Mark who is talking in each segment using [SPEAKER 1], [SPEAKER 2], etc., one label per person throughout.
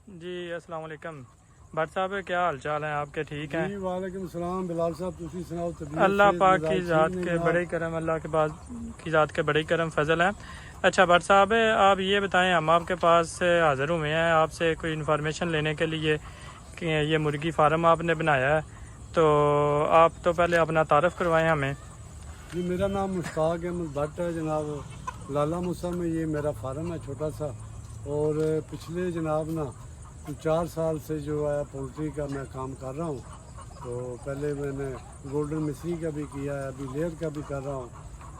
[SPEAKER 1] جی السلام علیکم بٹ صاحب، کیا حال چال ہیں آپ کے؟ ٹھیک ہیں؟
[SPEAKER 2] جی وعلیکم السلام بلال صاحب، تسی سناؤ؟ طبیعت
[SPEAKER 1] اللہ
[SPEAKER 2] سے
[SPEAKER 1] پاک کی
[SPEAKER 2] مزاج
[SPEAKER 1] ذات
[SPEAKER 2] ٹھیک
[SPEAKER 1] کے
[SPEAKER 2] نے
[SPEAKER 1] بڑے کرم، اللہ کے بعد کی ذات کے بڑے کرم فضل ہیں۔ اچھا بٹ صاحب، آپ یہ بتائیں، ہم آپ کے پاس حاضر ہوئے ہیں آپ سے کوئی انفارمیشن لینے کے لیے کہ یہ مرغی فارم آپ نے بنایا ہے، تو آپ تو پہلے اپنا تعارف کروائیں ہمیں۔
[SPEAKER 2] جی میرا نام مشتاق احمد بٹ ہے جناب، لالا موسیٰ میں یہ میرا فارم ہے چھوٹا سا، اور پچھلے جناب نا 4 سال سے جو ہے پولٹری کا میں کام کر رہا ہوں۔ تو پہلے میں نے گولڈن مصری کا بھی کیا ہے، ابھی لیئر کا بھی کر رہا ہوں،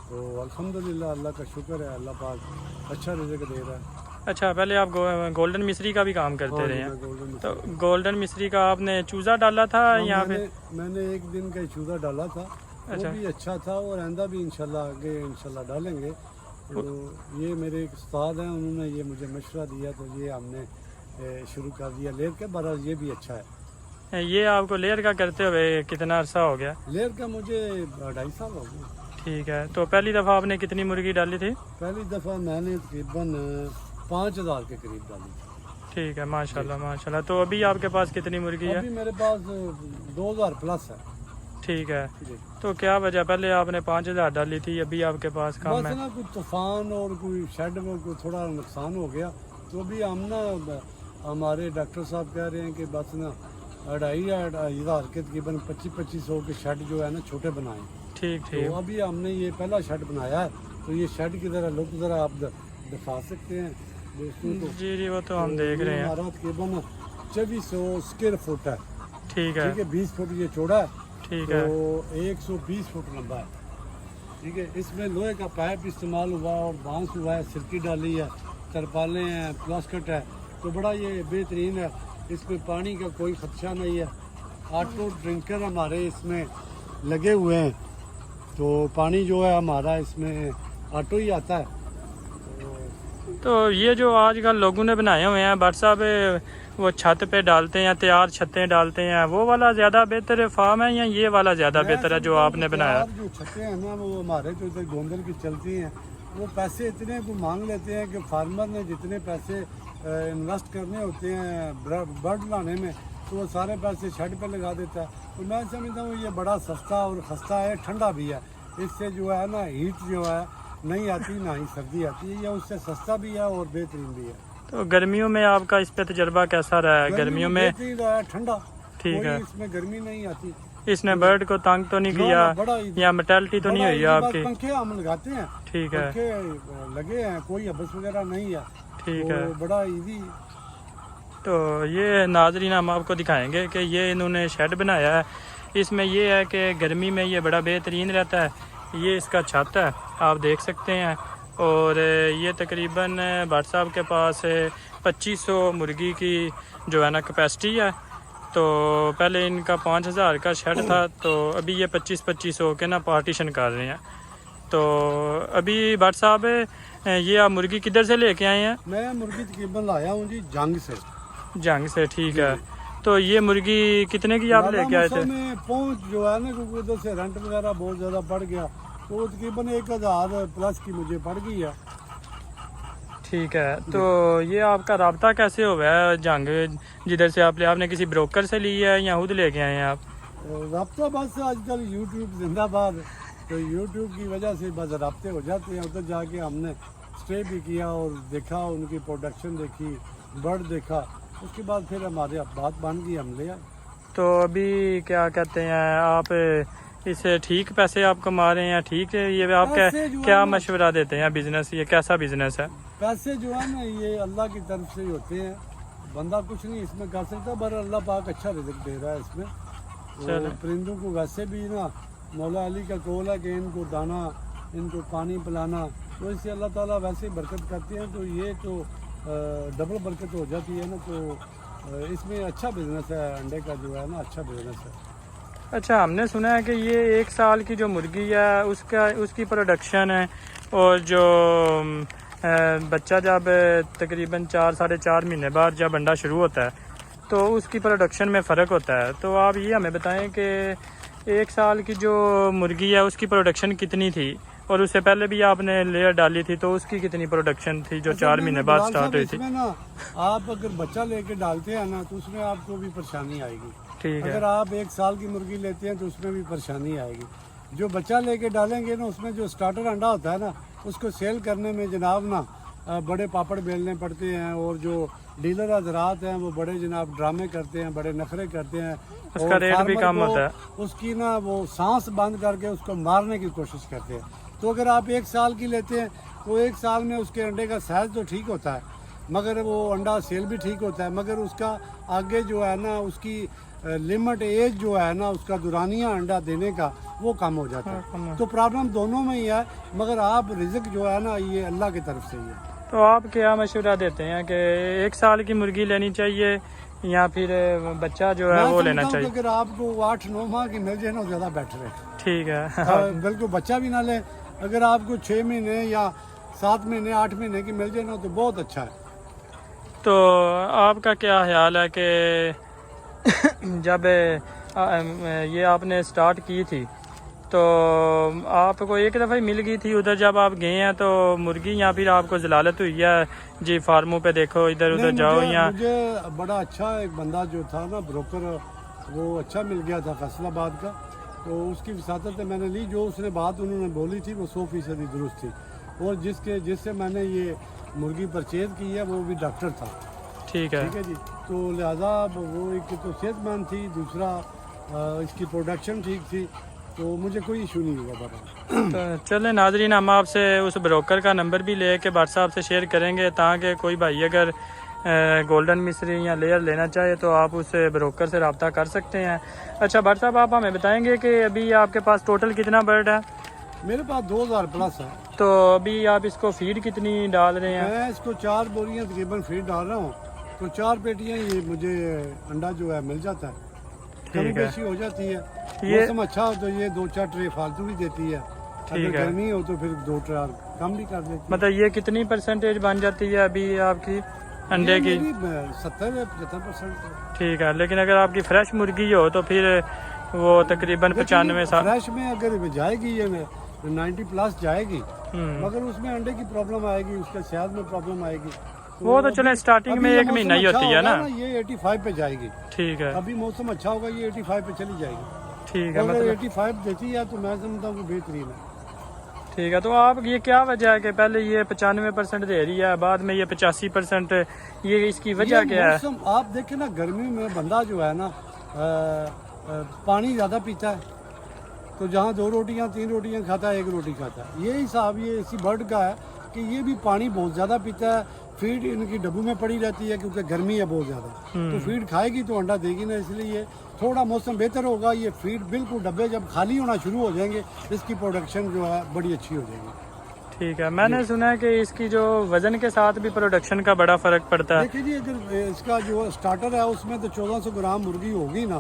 [SPEAKER 2] تو الحمدللہ اللہ کا شکر ہے، اللہ پاک اچھا رزق دے رہا ہے۔
[SPEAKER 1] اچھا، پہلے آپ گولڈن مصری کا بھی کام کرتے
[SPEAKER 2] ہاں
[SPEAKER 1] رہے
[SPEAKER 2] جی،
[SPEAKER 1] ہیں،
[SPEAKER 2] میں گولڈن
[SPEAKER 1] تو
[SPEAKER 2] مصری
[SPEAKER 1] گولڈن مصری کا آپ نے چوزا ڈالا تھا
[SPEAKER 2] ہاں
[SPEAKER 1] یہاں پہ؟
[SPEAKER 2] میں نے 1 دن کا چوزا ڈالا تھا، وہ
[SPEAKER 1] اچھا،
[SPEAKER 2] بھی اچھا تھا، اور آئندہ بھی انشاءاللہ آگے انشاءاللہ ڈالیں گے۔ تو یہ میرے ایک استاد ہیں، انہوں نے یہ مجھے مشورہ دیا، تو یہ ہم نے شروع کر دیا لیئر کے، بہرحال یہ بھی اچھا ہے۔
[SPEAKER 1] یہ آپ کو لیئر کا کرتے ہوئے کتنا عرصہ ہو گیا؟
[SPEAKER 2] لیئر کا مجھے 2.5 سال ہو گئے۔
[SPEAKER 1] ٹھیک ہے، تو پہلی دفعہ آپ نے کتنی مرغی ڈالی تھی؟
[SPEAKER 2] پہلی دفعہ میں نے تقریباً 5000 کے قریب ڈالی تھی۔
[SPEAKER 1] ٹھیک ہے، ماشاءاللہ ماشاءاللہ۔ تو ابھی آپ کے پاس کتنی مرغی ہے؟
[SPEAKER 2] ابھی میرے پاس 2000 پلس ہے۔
[SPEAKER 1] ٹھیک ہے،
[SPEAKER 2] جی
[SPEAKER 1] تو کیا وجہ، پہلے آپ نے 5000 ڈالی تھی، ابھی آپ کے پاس کم
[SPEAKER 2] بس
[SPEAKER 1] ہے؟
[SPEAKER 2] نا کوئی طوفان اور کوئی شیڈ میں کوئی تھوڑا نقصان ہو گیا، تو ابھی ہم نا ہمارے ڈاکٹر صاحب کہہ رہے ہیں کہ بس نا 2500 کے تقریباً 2500 کے شیڈ جو ہے نا چھوٹے بنائیں۔
[SPEAKER 1] ٹھیک
[SPEAKER 2] تو
[SPEAKER 1] ٹھیک،
[SPEAKER 2] ابھی ہم نے یہ پہلا شیڈ بنایا ہے، تو یہ شیڈ کی ذرا لک ذرا آپ دکھا سکتے ہیں دوستوں کو؟
[SPEAKER 1] جی جی، وہ تو ہم دیکھ رہے ہیں۔
[SPEAKER 2] ہمارا تقریباً 2400 اسکوائر فٹ ہے،
[SPEAKER 1] ٹھیک ہے
[SPEAKER 2] ٹھیک ہے، 20 فٹ یہ چوڑا ہے،
[SPEAKER 1] ٹھیک ہے،
[SPEAKER 2] تو 120 فٹ لمبا ہے، ٹھیک ہے۔ اس میں لوہے کا پائپ استعمال ہوا ہے، اور بانس ہوا ہے، سرکی ڈالی ہے، ترپالیں ہیں، پلاسکٹ ہے، تو بڑا یہ بہترین ہے۔ اس میں پانی کا کوئی خدشہ نہیں ہے، آٹو ڈرنکر ہمارے اس میں لگے ہوئے ہیں، تو پانی جو ہے ہمارا اس میں آٹو ہی آتا ہے۔
[SPEAKER 1] تو یہ جو آج کل لوگوں نے بنائے ہوئے ہیں بٹ صاحب، وہ چھت پہ ڈالتے ہیں، تیار چھتیں ڈالتے ہیں، وہ والا زیادہ بہتر فارم ہے یا یہ والا زیادہ بہتر ہے جو آپ نے بنایا؟
[SPEAKER 2] جو چھتیں ہیں نا وہ ہمارے تو ادھر گوندل کی چلتی ہیں، وہ پیسے اتنے کو مانگ لیتے ہیں کہ فارمر نے جتنے پیسے انویسٹ کرنے ہوتے ہیں برڈ لانے میں، تو وہ سارے پیسے شیڈ پہ لگا دیتا ہے۔ تو میں سمجھتا ہوں یہ بڑا سستا اور خستہ ہے، ٹھنڈا بھی ہے، اس سے جو ہے نا ہیٹ جو ہے نہیں آتی، نہ ہی سردی آتی ہے، یہ اس سے سستا بھی ہے اور بہترین بھی ہے۔
[SPEAKER 1] تو گرمیوں میں آپ کا اس پہ تجربہ کیسا رہا ہے؟ گرمیوں میں
[SPEAKER 2] بہترین رہا ہے، ٹھنڈا،
[SPEAKER 1] ٹھیک
[SPEAKER 2] کوئی
[SPEAKER 1] ہے،
[SPEAKER 2] اس میں گرمی نہیں آتی۔
[SPEAKER 1] اس نے برڈ کو تنگ تو نہیں کیا
[SPEAKER 2] بڑا ایزی،
[SPEAKER 1] یا مرٹیلٹی تو نہیں ہوئی آپ کی؟
[SPEAKER 2] پنکھے ہم لگاتے ہیں،
[SPEAKER 1] ٹھیک ہے
[SPEAKER 2] پنکھے لگے ہیں، کوئی حبس وغیرہ نہیں ہے،
[SPEAKER 1] ٹھیک
[SPEAKER 2] تو
[SPEAKER 1] ہے۔
[SPEAKER 2] بڑا ایزی۔
[SPEAKER 1] تو یہ ناظرین ہم آپ کو دکھائیں گے کہ یہ انہوں نے شیڈ بنایا ہے، اس میں یہ ہے کہ گرمی میں یہ بڑا بہترین رہتا ہے۔ یہ اس کا چھت ہے، آپ دیکھ سکتے ہیں، اور یہ تقریباً بٹ صاحب کے پاس 2500 مرغی کی جو ہے نا کیپیسٹی ہے۔ تو پہلے ان کا 5000 کا شیڈ تھا، تو ابھی یہ 2500 کے نا پارٹیشن کر رہے ہیں۔ تو ابھی بٹ صاحب، یہ آپ مرغی کدھر سے لے کے آئے ہیں؟
[SPEAKER 2] میں مرغی تقریباً لایا ہوں جی جنگ سے۔
[SPEAKER 1] جنگ سے، ٹھیک
[SPEAKER 2] جی
[SPEAKER 1] ہے۔
[SPEAKER 2] جی۔
[SPEAKER 1] تو یہ مرغی کتنے کی آپ لے کے آئے تھے؟
[SPEAKER 2] لالا موسیٰ میں پہنچ جو ہے نا، کیونکہ ادھر سے رینٹ وغیرہ بہت زیادہ بڑھ گیا، تو تقریباً 1000 پلس کی مجھے پڑ گئی ہے۔
[SPEAKER 1] ٹھیک ہے، تو یہ آپ کا رابطہ کیسے ہوا ہے جنگ جدھر سے آپ نے کسی بروکر سے لی ہے یا خود لے کے آئے ہیں آپ؟
[SPEAKER 2] رابطہ بس آج کل یوٹیوب زندہ باد، تو یوٹیوب کی وجہ سے بس رابطے ہو جاتے ہیں۔ ادھر جا کے ہم نے اسٹے بھی کیا اور دیکھا، ان کی پروڈکشن دیکھی، برڈ دیکھا، اس کے بعد پھر ہمارے بات بن گئی، ہم لے آئے۔
[SPEAKER 1] تو ابھی کیا کہتے ہیں آپ، اس سے ٹھیک پیسے آپ کما رہے ہیں؟ ٹھیک ہے، یہ آپ
[SPEAKER 2] پیسے جو ہے
[SPEAKER 1] کیا
[SPEAKER 2] نا،
[SPEAKER 1] مشورہ دیتے ہیں بزنس، یہ کیسا بزنس ہے؟
[SPEAKER 2] پیسے جو ہے نا یہ اللہ کی طرف سے ہی ہوتے ہیں، بندہ کچھ نہیں اس میں کر سکتا، پر اللہ پاک اچھا رزق دے رہا ہے اس میں۔ تو پرندوں کو ویسے بھی نا مولا علی کا قول ہے کہ ان کو دانا، ان کو پانی پلانا، تو اس سے اللہ تعالیٰ ویسے ہی برکت کرتے ہیں، تو یہ تو ڈبل برکت ہو جاتی ہے نا، تو اس میں اچھا بزنس ہے، انڈے کا جو ہے نا اچھا بزنس ہے۔
[SPEAKER 1] اچھا، ہم نے سنا ہے کہ یہ 1 سال کی جو مرغی ہے اس کی پروڈکشن ہے، اور جو بچہ جب تقریباً 4-4.5 مہینے بعد جب انڈا شروع ہوتا ہے تو اس کی پروڈکشن میں فرق ہوتا ہے۔ تو آپ یہ ہمیں بتائیں کہ 1 سال کی جو مرغی ہے اس کی پروڈکشن کتنی تھی، اور اس سے پہلے بھی آپ نے لیئر ڈالی تھی تو اس کی کتنی پروڈکشن تھی جو 4 مہینے بعد سٹارٹ ہوئی تھی؟
[SPEAKER 2] اس میں نا آپ اگر بچہ لے کے ڈالتے ہیں نا تو اس میں آپ کو بھی پریشانی آئے گی.
[SPEAKER 1] ٹھیک ہے.
[SPEAKER 2] اگر آپ 1 سال کی مرغی لیتے ہیں تو اس میں بھی پریشانی آئے گی. جو بچہ لے کے ڈالیں گے نا اس میں جو سٹارٹر انڈا ہوتا ہے نا اس کو سیل کرنے میں جناب نا بڑے پاپڑ بیلنے پڑتے ہیں, اور جو ڈیلر حضرات ہیں وہ بڑے جناب ڈرامے کرتے ہیں, بڑے نخرے کرتے ہیں,
[SPEAKER 1] اس کا ریٹ بھی کم ہوتا ہے.
[SPEAKER 2] اس کی نا وہ سانس بند کر کے اس کو مارنے کی کوشش کرتے ہیں. تو اگر آپ 1 سال کی لیتے ہیں تو 1 سال میں اس کے انڈے کا سائز تو ٹھیک ہوتا ہے, مگر وہ انڈا سیل بھی ٹھیک ہوتا ہے, مگر اس کا آگے جو ہے نا اس کی لمٹ ایج جو ہے نا اس کا دورانیہ انڈا دینے کا وہ کم ہو جاتا ہے. تو پرابلم دونوں میں ہی ہے, مگر آپ رزق جو ہے نا یہ اللہ کی طرف سے ہی ہے.
[SPEAKER 1] تو آپ کیا مشورہ دیتے ہیں کہ 1 سال کی مرغی لینی چاہیے یا پھر بچہ جو ہے وہ لینا چاہیے؟
[SPEAKER 2] اگر آپ کو 8-9 ماہ کی مل جائے نا زیادہ بیٹر ہے.
[SPEAKER 1] ٹھیک ہے.
[SPEAKER 2] بالکل بچہ بھی نہ لیں. اگر آپ کو 6 مہینے یا 7 مہینے 8 مہینے کی مل جائے نا تو بہت اچھا ہے.
[SPEAKER 1] تو آپ کا کیا خیال ہے کہ جب یہ آپ نے سٹارٹ کی تھی تو آپ کو ایک دفعہ ہی مل گئی تھی ادھر جب آپ گئے ہیں تو مرغی, یا پھر آپ کو ضلالت ہوئی ہے جی فارموں پہ دیکھو ادھر ادھر جاؤ؟ یا
[SPEAKER 2] مجھے بڑا اچھا ایک بندہ جو تھا نا بروکر, وہ اچھا مل گیا تھا فیصل آباد کا, تو اس کی وساطت میں نے لی. جو اس نے بات انہوں نے بولی تھی وہ 100% درست تھی, اور جس سے میں نے یہ مرغی پرچیز کی ہے وہ بھی ڈاکٹر تھا.
[SPEAKER 1] ٹھیک ہے.
[SPEAKER 2] ٹھیک ہے جی. تو لہٰذا وہ ایک تو صحت مند تھی, دوسرا اس کی پروڈکشن ٹھیک تھی, تو مجھے کوئی ایشو نہیں ہوا بابا.
[SPEAKER 1] تو چلیں ناظرین, ہم آپ سے اس بروکر کا نمبر بھی لے کے بٹ صاحب سے شیئر کریں گے تاکہ کوئی بھائی اگر گولڈن مصری یا لیئر لینا چاہے تو آپ اس بروکر سے رابطہ کر سکتے ہیں. اچھا بٹ صاحب, آپ ہمیں بتائیں گے کہ ابھی آپ کے پاس ٹوٹل کتنا برڈ ہے؟
[SPEAKER 2] میرے پاس 2000 پلس ہے.
[SPEAKER 1] تو ابھی آپ اس کو فیڈ کتنی ڈال رہے ہیں؟
[SPEAKER 2] میں اس کو 4 بوریاں تقریباً فیڈ ڈال رہا ہوں, تو 4 پیٹیاں یہ مجھے انڈا جو ہے مل جاتا ہے. کمی بیشی ہو جاتی ہے. موسم اچھا ہو تو یہ 2-4 ٹرے فالتو بھی دیتی ہے, اگر گرمی ہو تو پھر 2 ٹرے کم بھی کر دیتی ہے.
[SPEAKER 1] مطلب یہ کتنی پرسنٹیج بن جاتی ہے ابھی آپ کی انڈے کی؟
[SPEAKER 2] 70-75%.
[SPEAKER 1] ٹھیک ہے. لیکن اگر آپ کی فریش مرغی ہو تو پھر وہ تقریباً 95.
[SPEAKER 2] فریش میں اگر جائے گی یہ 90 پلس جائے گی, مگر اس میں انڈے کی پرابلم آئے گی, اس کے صحت میں پرابلم آئے گی.
[SPEAKER 1] وہ تو چلیں سٹارٹنگ میں 1 مہینہ ہی ہوتی ہے نا.
[SPEAKER 2] یہ 85 پہ جائے گی.
[SPEAKER 1] ٹھیک ہے.
[SPEAKER 2] ابھی موسم اچھا ہوگا یہ 85 پہ چلی جائے گی.
[SPEAKER 1] ٹھیک ہے.
[SPEAKER 2] اگر 85 دیتی ہے تو میں سمجھتا ہوں کہ بہترین ہے.
[SPEAKER 1] ٹھیک ہے. تو آپ یہ کیا وجہ ہے کہ پہلے یہ 95% دے رہی ہے, بعد میں یہ 85%, یہ اس کی وجہ کیا ہے؟
[SPEAKER 2] آپ دیکھیں نا, گرمی میں بندہ جو ہے نا پانی زیادہ پیتا ہے, تو جہاں 2 روٹیاں 3 روٹیاں کھاتا ہے 1 روٹی کھاتا ہے. یہ حساب یہ اسی برڈ کا ہے کہ یہ بھی پانی بہت زیادہ پیتا ہے. فیڈ ان کی ڈبوں میں پڑی رہتی ہے کیونکہ گرمی ہے بہت زیادہ, تو فیڈ کھائے گی تو انڈا دے گی نا. اس لیے تھوڑا موسم بہتر ہوگا, یہ فیڈ بالکل ڈبے جب خالی ہونا شروع ہو جائیں گے اس کی پروڈکشن جو ہے بڑی اچھی ہو جائے گی.
[SPEAKER 1] ٹھیک ہے. میں نے سنا ہے کہ اس کی جو وزن کے ساتھ بھی پروڈکشن کا بڑا فرق پڑتا ہے.
[SPEAKER 2] دیکھیے جی, اگر اس کا جو سٹارٹر ہے اس میں تو 1400 گرام مرغی ہوگی نا,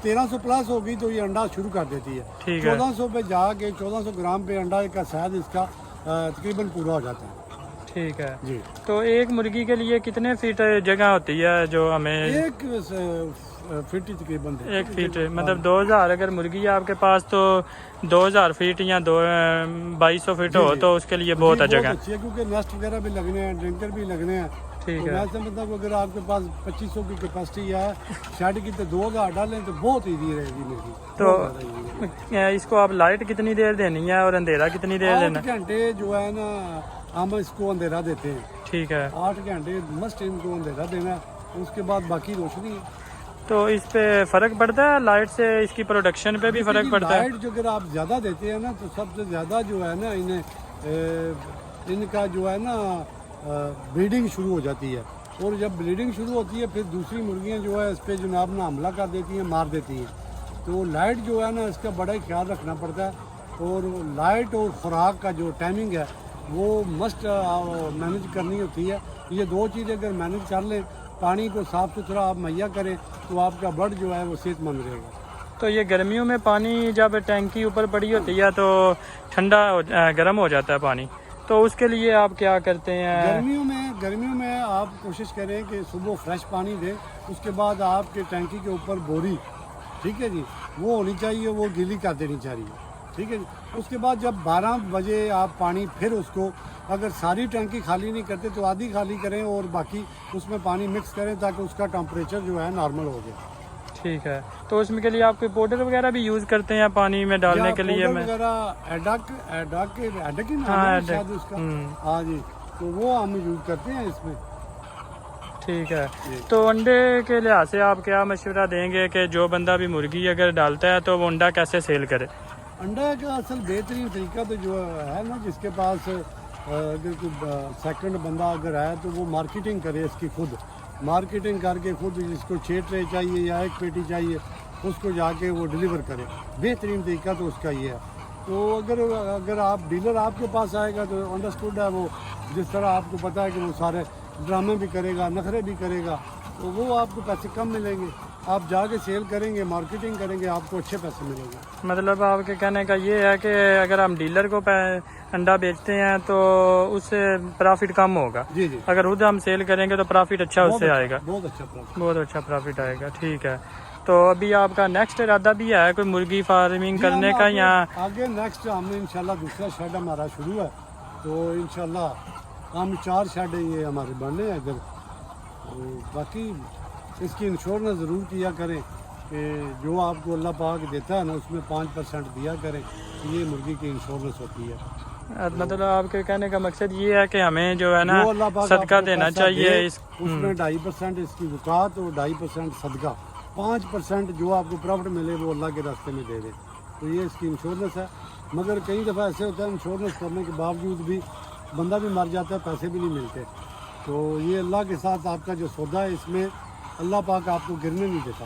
[SPEAKER 2] 1300 پلس ہوگی تو یہ انڈا شروع کر دیتی ہے. 1400 پہ جا کے 1400 گرام پہ انڈا کا سائز اس کا تقریباً پورا ہو جاتا ہے.
[SPEAKER 1] ٹھیک ہے
[SPEAKER 2] جی.
[SPEAKER 1] تو ایک مرغی کے لیے کتنے فیٹ جگہ ہوتی ہے جو ہمیں؟
[SPEAKER 2] 1 فٹ تقریباً
[SPEAKER 1] 1 فیٹ مطلب 2000 اگر مرغی ہے آپ کے پاس تو 2000 فیٹ یا 2200 فٹ ہو تو اس کے لیے بہت جگہ
[SPEAKER 2] اچھی ہے, کیونکہ نیسٹ وغیرہ بھی لگنے ہیں, ڈرنکر بھی لگنے ہیں.
[SPEAKER 1] ٹھیک ہے.
[SPEAKER 2] میں سمجھتا ہوں کہ اگر آپ کے پاس 2500 کی کیپیسٹی ہے شیڈ کی تو 2000 ڈالیں تو بہت ایزی رہے گی مرغی.
[SPEAKER 1] تو اس کو آپ لائٹ کتنی دیر دینی ہے اور اندھیرا کتنی دیر دینا؟
[SPEAKER 2] 8 گھنٹے جو ہے نا ہم اس کو اندھیرا دیتے ہیں.
[SPEAKER 1] ٹھیک ہے.
[SPEAKER 2] 8 گھنٹے مسٹ ان کو اندھیرا دینا ہے, اس کے بعد باقی روشنی ہے.
[SPEAKER 1] تو اس پہ فرق پڑتا ہے لائٹ سے, اس کی پروڈکشن پہ بھی فرق پڑتا ہے؟
[SPEAKER 2] لائٹ جو اگر آپ زیادہ دیتے ہیں نا تو سب سے زیادہ جو ہے نا ان کا جو ہے نا بلیڈنگ شروع ہو جاتی ہے, اور جب بلیڈنگ شروع ہوتی ہے پھر دوسری مرغیاں جو ہے اس پہ جناب نا حملہ کر دیتی ہیں, مار دیتی ہیں. تو لائٹ جو ہے نا اس کا بڑا ہی خیال رکھنا پڑتا ہے, اور لائٹ اور خوراک کا جو ٹائمنگ ہے وہ مسٹ مینیج کرنی ہوتی ہے. یہ 2 چیزیں اگر مینیج کر لیں, پانی کو صاف ستھرا آپ مہیا کریں تو آپ کا برڈ جو ہے وہ صحت مند رہے گا.
[SPEAKER 1] تو یہ گرمیوں میں پانی جب ٹینکی اوپر پڑی ہوتی ہے تو ٹھنڈا گرم ہو جاتا ہے پانی, تو اس کے لیے آپ کیا کرتے ہیں؟
[SPEAKER 2] گرمیوں میں آپ کوشش کریں کہ صبح فریش پانی دیں, اس کے بعد آپ کے ٹینکی کے اوپر بوری, ٹھیک ہے جی, وہ ہونی چاہیے, وہ گیلی کر دینی چاہیے. ٹھیک ہے جی. اس کے بعد جب 12 بجے آپ پانی پھر اس کو اگر ساری ٹینکی خالی نہیں کرتے تو آدھی خالی کریں اور باقی اس میں پانی مکس کریں تاکہ اس کا ٹمپریچر جو ہے نارمل ہو جائے.
[SPEAKER 1] ٹھیک ہے. تو اس میں کے لیے آپ کوئی پاؤڈر وغیرہ بھی یوز کرتے ہیں پانی میں ڈالنے کے لیے؟ میں
[SPEAKER 2] وغیرہ ایڈک ہی نام
[SPEAKER 1] ہاں،
[SPEAKER 2] ہے شاید اس کا. ہاں جی, تو وہ ہم یوز کرتے ہیں اس میں.
[SPEAKER 1] ٹھیک ہے. تو انڈے کے لحاظ سے آپ کیا مشورہ دیں گے کہ جو بندہ بھی مرغی اگر ڈالتا ہے تو وہ انڈا کیسے سیل کرے؟
[SPEAKER 2] انڈا کا اصل بہترین طریقہ تو جو ہے نا, جس کے پاس اگر کوئی سیکنڈ بندہ اگر ہے تو وہ مارکیٹنگ کرے اس کی, خود مارکیٹنگ کر کے خود جس کو 6 ٹرے چاہیے یا 1 پیٹی چاہیے اس کو جا کے وہ ڈلیور کرے. بہترین طریقہ تو اس کا یہ ہے. تو اگر آپ ڈیلر آپ کے پاس آئے گا تو انڈرسٹوڈ ہے, وہ جس طرح آپ کو پتہ ہے کہ وہ سارے ڈرامے بھی کرے گا, نخرے بھی کرے گا, تو وہ آپ کو پیسے کم ملیں گے. آپ جا کے سیل کریں گے, مارکیٹنگ کریں گے, آپ کو اچھے پیسے ملیں گے.
[SPEAKER 1] مطلب آپ کے کہنے کا یہ ہے کہ اگر ہم ڈیلر کو انڈا بیچتے ہیں تو اس سے پرافٹ کم ہوگا.
[SPEAKER 2] جی جی,
[SPEAKER 1] اگر خود ہم سیل کریں گے تو پرافٹ اچھا اس سے آئے گا,
[SPEAKER 2] بہت اچھا پرافٹ,
[SPEAKER 1] بہت اچھا پرافٹ آئے گا. ٹھیک ہے. تو ابھی آپ کا نیکسٹ ارادہ بھی ہے کوئی مرغی فارمنگ کرنے کا یا
[SPEAKER 2] آگے نیکسٹ ہم نے انشاءاللہ دوسرا شیڈ ہمارا شروع ہے, تو انشاءاللہ ہم 4 شیڈ یہ ہمارے بننے ہیں ادھر. باقی اس کی انشورنس ضرور کیا کریں کہ جو آپ کو اللہ پاک دیتا ہے نا اس میں 5% دیا کریں. یہ مرغی کی انشورنس ہوتی ہے.
[SPEAKER 1] مطلب آپ کے کہنے کا مقصد یہ ہے کہ ہمیں جو ہے نا
[SPEAKER 2] جو اللہ پاک
[SPEAKER 1] صدقہ
[SPEAKER 2] آپ کو
[SPEAKER 1] دینا
[SPEAKER 2] پیسہ
[SPEAKER 1] چاہیے.
[SPEAKER 2] دے, اس میں 2.5% اس کی زکوٰۃ اور 2.5% صدقہ, 5% جو آپ کو پروفٹ ملے وہ اللہ کے راستے میں دے دے. تو یہ اس کی انشورنس ہے. مگر کئی دفعہ ایسے ہوتا ہے انشورنس کرنے کے باوجود بھی بندہ بھی مر جاتا ہے, پیسے بھی نہیں ملتے. تو یہ اللہ کے ساتھ آپ کا جو سودا ہے اس میں اللہ پاک آپ کو گرنے نہیں دیتا.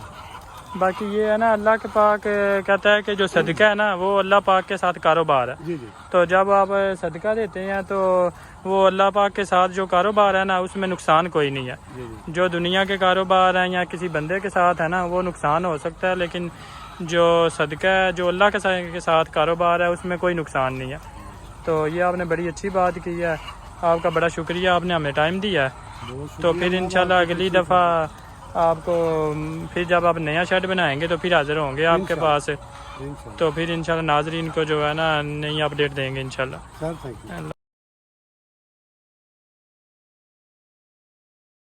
[SPEAKER 1] باقی یہ ہے نا اللہ کے پاک کہتا ہے کہ جو صدقہ ہے نا وہ اللہ پاک کے ساتھ کاروبار ہے.
[SPEAKER 2] جی جی,
[SPEAKER 1] تو جب آپ صدقہ دیتے ہیں تو وہ اللہ پاک کے ساتھ جو کاروبار ہے نا اس میں نقصان کوئی نہیں ہے.
[SPEAKER 2] جی جی,
[SPEAKER 1] جو دنیا کے کاروبار ہیں یا کسی بندے کے ساتھ ہے نا وہ نقصان ہو سکتا ہے, لیکن جو صدقہ ہے جو اللہ کے ساتھ کاروبار ہے اس میں کوئی نقصان نہیں ہے. تو یہ آپ نے بڑی اچھی بات کی ہے. آپ کا بڑا شکریہ, آپ نے ہمیں ٹائم دیا ہے.
[SPEAKER 2] بہت
[SPEAKER 1] تو
[SPEAKER 2] شکریہ.
[SPEAKER 1] پھر انشاءاللہ اگلی دفعہ آپ کو پھر جب آپ نیا شیڈ بنائیں گے تو پھر حاضر ہوں گے آپ کے پاس.
[SPEAKER 2] انشاءاللہ.
[SPEAKER 1] تو پھر انشاءاللہ ناظرین کو جو ہے نا نئی اپڈیٹ دیں گے انشاءاللہ.
[SPEAKER 2] Sir thank you.